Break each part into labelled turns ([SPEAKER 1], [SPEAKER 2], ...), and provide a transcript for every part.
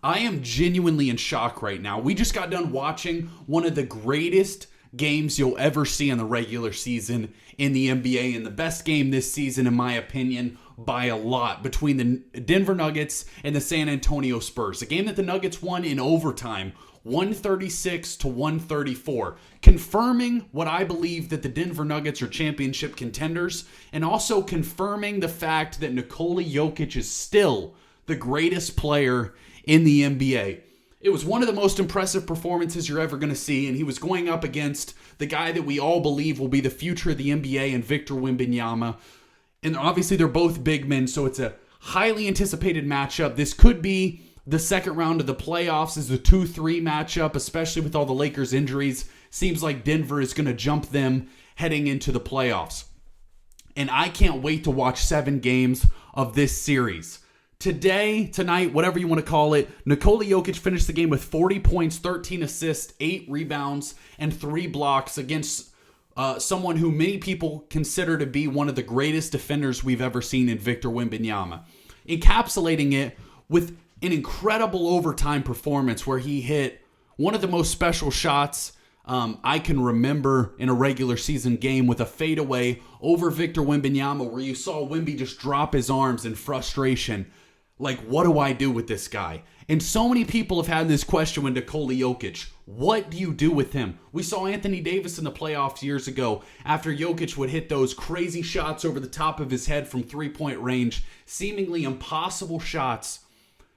[SPEAKER 1] I am genuinely in shock right now. We just got done watching one of the greatest games you'll ever see in the regular season in the NBA, and the best game this season, in my opinion, by a lot, between the Denver Nuggets and the San Antonio Spurs. A game that the Nuggets won in overtime, 136-134, confirming what I believe, that the Denver Nuggets are championship contenders, and also confirming the fact that Nikola Jokic is still the greatest player in the NBA. It was one of the most impressive performances you're ever going to see, and he was going up against the guy that we all believe will be the future of the NBA, and Victor Wembanyama. And obviously they're both big men, so it's a highly anticipated matchup. This could be the second round of the playoffs, is the 2-3 matchup, especially with all the Lakers injuries. Seems like Denver is going to jump them heading into the playoffs. And I can't wait to watch 7 games of this series. Tonight, whatever you want to call it, Nikola Jokic finished the game with 40 points, 13 assists, 8 rebounds, and 3 blocks against someone who many people consider to be one of the greatest defenders we've ever seen in Victor Wembanyama. Encapsulating it with an incredible overtime performance where he hit one of the most special shots I can remember in a regular season game, with a fadeaway over Victor Wembanyama, where you saw Wemby just drop his arms in frustration. Like, what do I do with this guy? And so many people have had this question with Nikola Jokic. What do you do with him? We saw Anthony Davis in the playoffs years ago, after Jokic would hit those crazy shots over the top of his head from three-point range, seemingly impossible shots.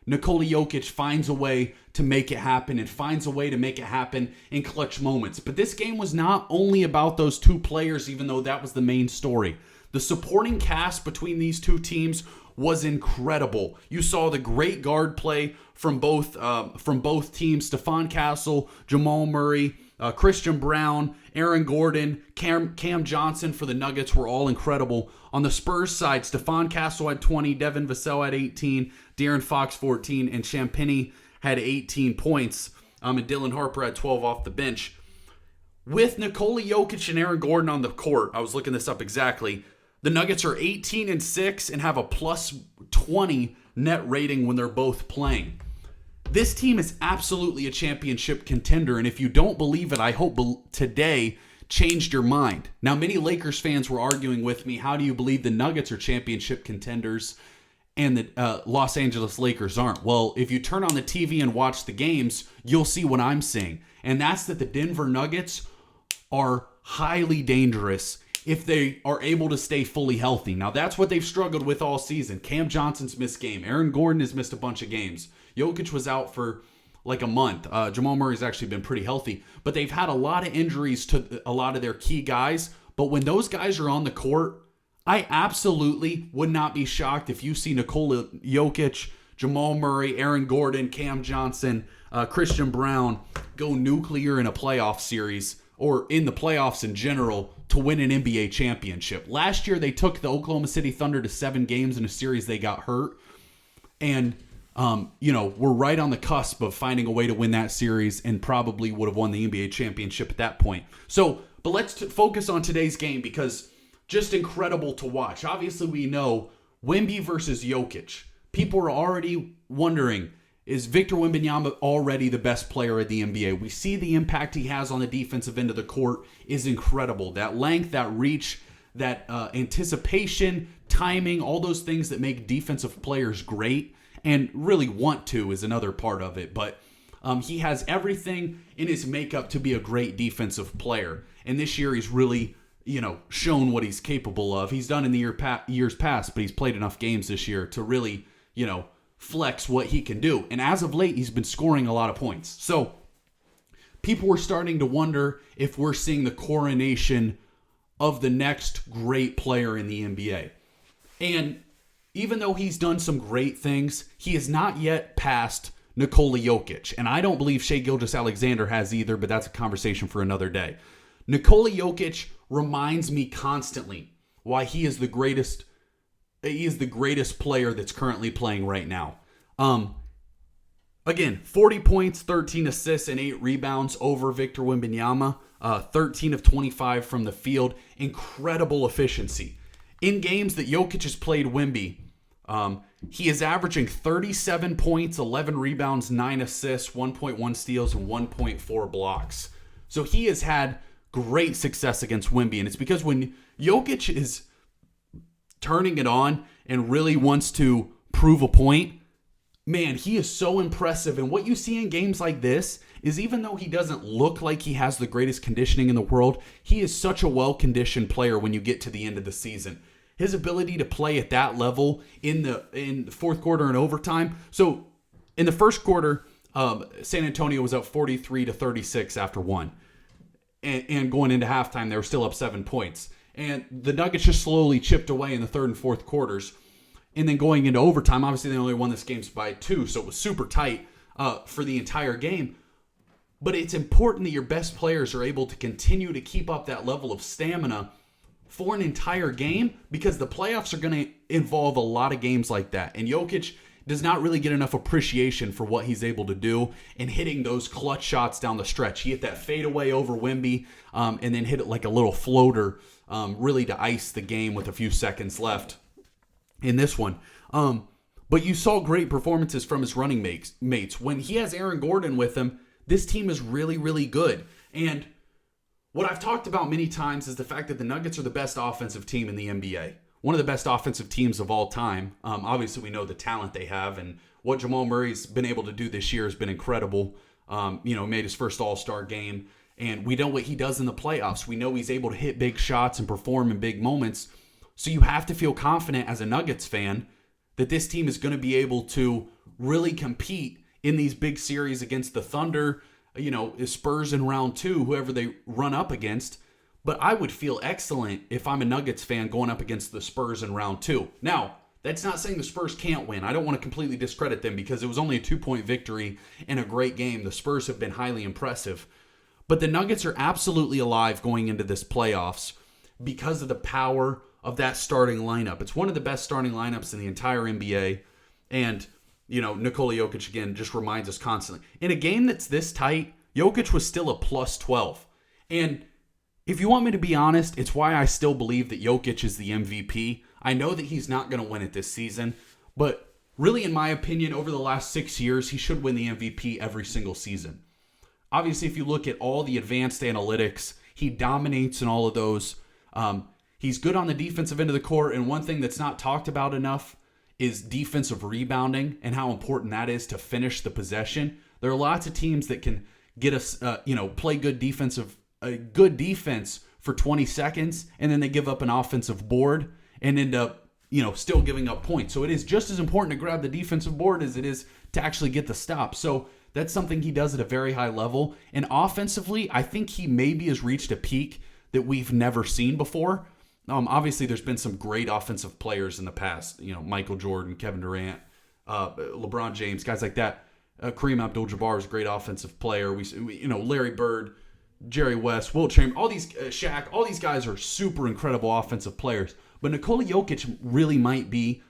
[SPEAKER 1] Nikola Jokic finds a way to make it happen, and finds a way to make it happen in clutch moments. But this game was not only about those two players, even though that was the main story. The supporting cast between these two teams was incredible. You saw the great guard play from both teams. Stephon Castle, Jamal Murray, Christian Brown, Aaron Gordon, Cam Johnson for the Nuggets were all incredible. On the Spurs side, Stephon Castle had 20, Devin Vassell had 18, De'Aaron Fox 14, and Champagnie had 18 points. And Dylan Harper had 12 off the bench. With Nikola Jokic and Aaron Gordon on the court, I was looking this up exactly, the Nuggets are 18-6 and have a plus 20 net rating when they're both playing. This team is absolutely a championship contender, and if you don't believe it, I hope today changed your mind. Now, many Lakers fans were arguing with me, how do you believe the Nuggets are championship contenders and the Los Angeles Lakers aren't? Well, if you turn on the TV and watch the games, you'll see what I'm saying, and that's that the Denver Nuggets are highly dangerous if they are able to stay fully healthy. Now, that's what they've struggled with all season. Cam Johnson's missed game. Aaron Gordon has missed a bunch of games. Jokic was out for like a month. Jamal Murray's actually been pretty healthy. But they've had a lot of injuries to a lot of their key guys. But when those guys are on the court, I absolutely would not be shocked if you see Nikola Jokic, Jamal Murray, Aaron Gordon, Cam Johnson, Christian Brown go nuclear in a playoff series, or in the playoffs in general, to win an NBA championship. Last year, they took the Oklahoma City Thunder to 7 games in a series they got hurt. And, we're right on the cusp of finding a way to win that series, and probably would have won the NBA championship at that point. But let's focus on today's game, because just incredible to watch. Obviously, we know Wemby versus Jokic. People are already wondering, is Victor Wembanyama already the best player at the NBA? We see the impact he has on the defensive end of the court is incredible. That length, that reach, that anticipation, timing, all those things that make defensive players great and really want to is another part of it. But he has everything in his makeup to be a great defensive player. And this year he's really, shown what he's capable of. He's done in the years past, but he's played enough games this year to really, flex what he can do. And as of late, he's been scoring a lot of points. So people were starting to wonder if we're seeing the coronation of the next great player in the NBA. And even though he's done some great things, he has not yet passed Nikola Jokic. And I don't believe Shai Gilgeous-Alexander has either, but that's a conversation for another day. Nikola Jokic reminds me constantly why he is the greatest player that's currently playing right now. Again, 40 points, 13 assists, and 8 rebounds over Victor Wembanyama. 13 of 25 from the field. Incredible efficiency. In games that Jokic has played Wemby, he is averaging 37 points, 11 rebounds, 9 assists, 1.1 steals, and 1.4 blocks. So he has had great success against Wemby, and it's because when Jokic is turning it on and really wants to prove a point, man, he is so impressive. And what you see in games like this is even though he doesn't look like he has the greatest conditioning in the world, he is such a well-conditioned player when you get to the end of the season. His ability to play at that level in the fourth quarter and overtime. So in the first quarter, San Antonio was up 43-36 after one. And going into halftime, they were still up 7 points. And the Nuggets just slowly chipped away in the third and fourth quarters. And then going into overtime, obviously they only won this game by 2, so it was super tight for the entire game. But it's important that your best players are able to continue to keep up that level of stamina for an entire game, because the playoffs are going to involve a lot of games like that. And Jokic does not really get enough appreciation for what he's able to do in hitting those clutch shots down the stretch. He hit that fadeaway over Wemby and then hit it like a little floater, really to ice the game with a few seconds left in this one. But you saw great performances from his running mates. When he has Aaron Gordon with him, this team is really, really good. And what I've talked about many times is the fact that the Nuggets are the best offensive team in the NBA. One of the best offensive teams of all time. Obviously, we know the talent they have, and what Jamal Murray's been able to do this year has been incredible. Made his first All-Star game, and we know what he does in the playoffs. We know he's able to hit big shots and perform in big moments. So you have to feel confident as a Nuggets fan that this team is going to be able to really compete in these big series against the Thunder, Spurs in round 2, whoever they run up against. But I would feel excellent if I'm a Nuggets fan going up against the Spurs in round 2. Now, that's not saying the Spurs can't win. I don't want to completely discredit them because it was only a 2-point victory and a great game. The Spurs have been highly impressive. But the Nuggets are absolutely alive going into this playoffs because of the power of that starting lineup. It's one of the best starting lineups in the entire NBA. And, Nikola Jokic, again, just reminds us constantly. In a game that's this tight, Jokic was still a plus 12. And if you want me to be honest, it's why I still believe that Jokic is the MVP. I know that he's not going to win it this season, but really, in my opinion, over the last 6 years, he should win the MVP every single season. Obviously, if you look at all the advanced analytics, he dominates in all of those. He's good on the defensive end of the court, and one thing that's not talked about enough is defensive rebounding and how important that is to finish the possession. There are lots of teams that can get us, play good defense for 20 seconds, and then they give up an offensive board and end up, still giving up points. So it is just as important to grab the defensive board as it is to actually get the stop. So that's something he does at a very high level. And offensively, I think he maybe has reached a peak that we've never seen before. Obviously, there's been some great offensive players in the past. Michael Jordan, Kevin Durant, LeBron James, guys like that. Kareem Abdul-Jabbar is a great offensive player. We Larry Bird, Jerry West, Wilt Chamberlain, all these Shaq, all these guys are super incredible offensive players. But Nikola Jokic really might be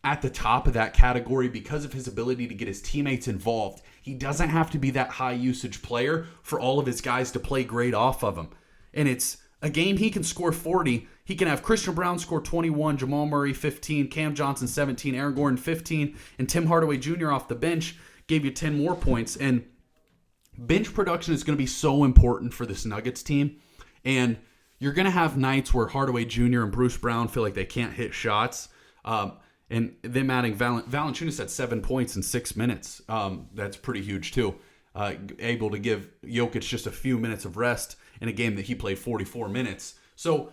[SPEAKER 1] at the top of that category because of his ability to get his teammates involved. He doesn't have to be that high usage player for all of his guys to play great off of him. And it's a game he can score 40. He can have Christian Brown score 21, Jamal Murray 15, Cam Johnson 17, Aaron Gordon 15, and Tim Hardaway Jr. off the bench gave you 10 more points. And bench production is going to be so important for this Nuggets team. And you're going to have nights where Hardaway Jr. and Bruce Brown feel like they can't hit shots. And them adding Valanciunas at 7 points in 6 minutes. That's pretty huge too. Able to give Jokic just a few minutes of rest in a game that he played 44 minutes. So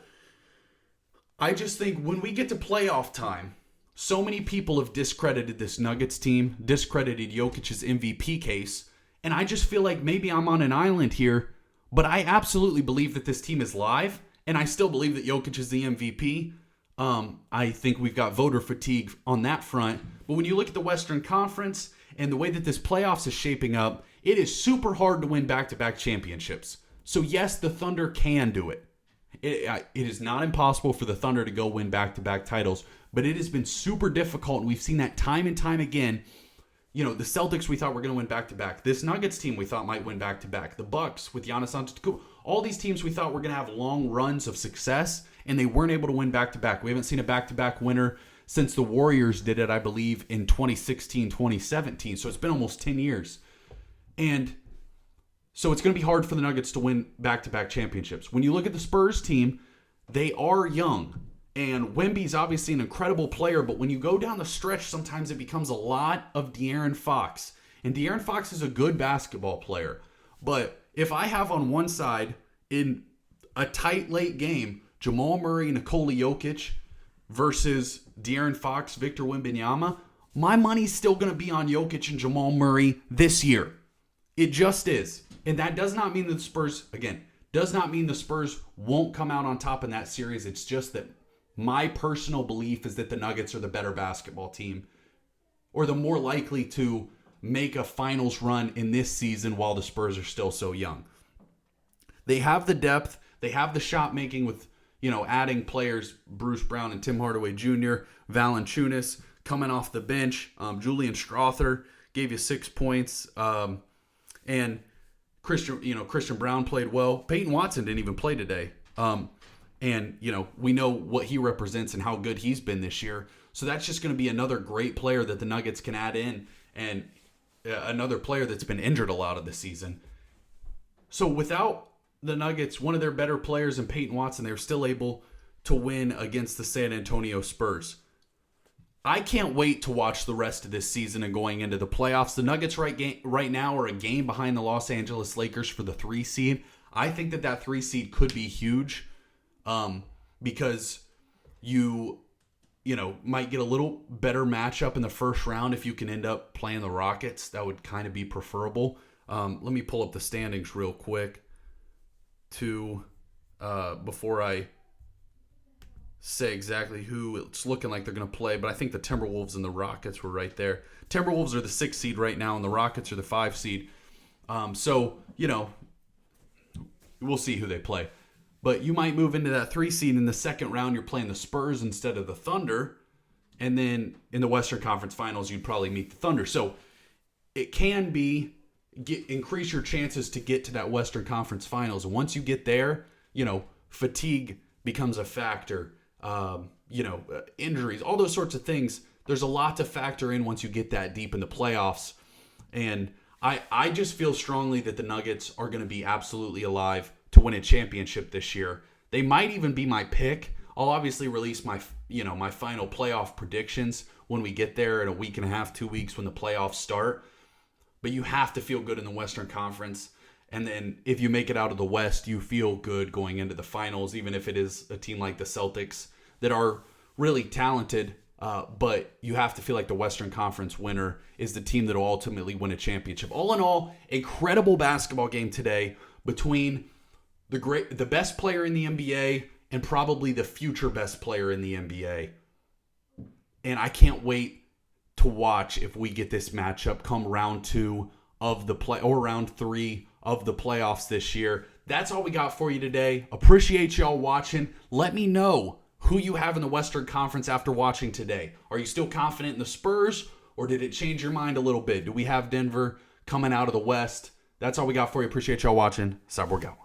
[SPEAKER 1] I just think when we get to playoff time, so many people have discredited this Nuggets team, discredited Jokic's MVP case, and I just feel like maybe I'm on an island here, but I absolutely believe that this team is live, and I still believe that Jokic is the MVP. I think we've got voter fatigue on that front, but when you look at the Western Conference and the way that this playoffs is shaping up, it is super hard to win back-to-back championships. So yes, the Thunder can do it. It is not impossible for the Thunder to go win back-to-back titles, but it has been super difficult, and we've seen that time and time again. The Celtics we thought were going to win back-to-back. This Nuggets team we thought might win back-to-back. The Bucks with Giannis Antetokounmpo. All these teams we thought were going to have long runs of success, and they weren't able to win back-to-back. We haven't seen a back-to-back winner since the Warriors did it, I believe, in 2016, 2017. So it's been almost 10 years. And so it's going to be hard for the Nuggets to win back-to-back championships. When you look at the Spurs team, they are young. And Wemby's obviously an incredible player, but when you go down the stretch, sometimes it becomes a lot of De'Aaron Fox. And De'Aaron Fox is a good basketball player. But if I have on one side, in a tight late game, Jamal Murray, Nikola Jokic versus De'Aaron Fox, Victor Wembanyama, my money's still going to be on Jokic and Jamal Murray this year. It just is. And that does not mean that the Spurs, again, does not mean the Spurs won't come out on top in that series. It's just that my personal belief is that the Nuggets are the better basketball team, or the more likely to make a finals run in this season while the Spurs are still so young. They have the depth. They have the shot making with, adding players, Bruce Brown and Tim Hardaway Jr., Valanciunas coming off the bench. Julian Strawther gave you 6 points. And Christian Brown played well. Peyton Watson didn't even play today. And we know what he represents and how good he's been this year. So that's just going to be another great player that the Nuggets can add in, and another player that's been injured a lot of the season. So without the Nuggets, one of their better players in Peyton Watson, they were still able to win against the San Antonio Spurs. I can't wait to watch the rest of this season and going into the playoffs. The Nuggets right now are a game behind the Los Angeles Lakers for the 3 seed. I think that 3 seed could be huge, because you might get a little better matchup in the first round if you can end up playing the Rockets. That would kind of be preferable. Let me pull up the standings real quick before I say exactly who it's looking like they're going to play, but I think the Timberwolves and the Rockets were right there. Timberwolves are the 6 seed right now, and the Rockets are the 5 seed. So we'll see who they play. But you might move into that 3 seed in the second round. You're playing the Spurs instead of the Thunder. And then in the Western Conference Finals, you'd probably meet the Thunder. So it can be increase your chances to get to that Western Conference Finals. And once you get there, fatigue becomes a factor. Injuries, all those sorts of things. There's a lot to factor in once you get that deep in the playoffs. And I just feel strongly that the Nuggets are going to be absolutely alive to win a championship this year. They might even be my pick. I'll obviously release my final playoff predictions when we get there in a week and a half, 2 weeks when the playoffs start. But you have to feel good in the Western Conference. And then if you make it out of the West, you feel good going into the finals, even if it is a team like the Celtics that are really talented. But you have to feel like the Western Conference winner is the team that will ultimately win a championship. All in all, incredible basketball game today between the best player in the NBA and probably the future best player in the NBA. And I can't wait to watch if we get this matchup come round 2 of the round 3 of the playoffs this year. That's all we got for you today. Appreciate y'all watching. Let me know who you have in the Western Conference after watching today. Are you still confident in the Spurs, or did it change your mind a little bit? Do we have Denver coming out of the West? That's all we got for you. Appreciate y'all watching. Cyborg out.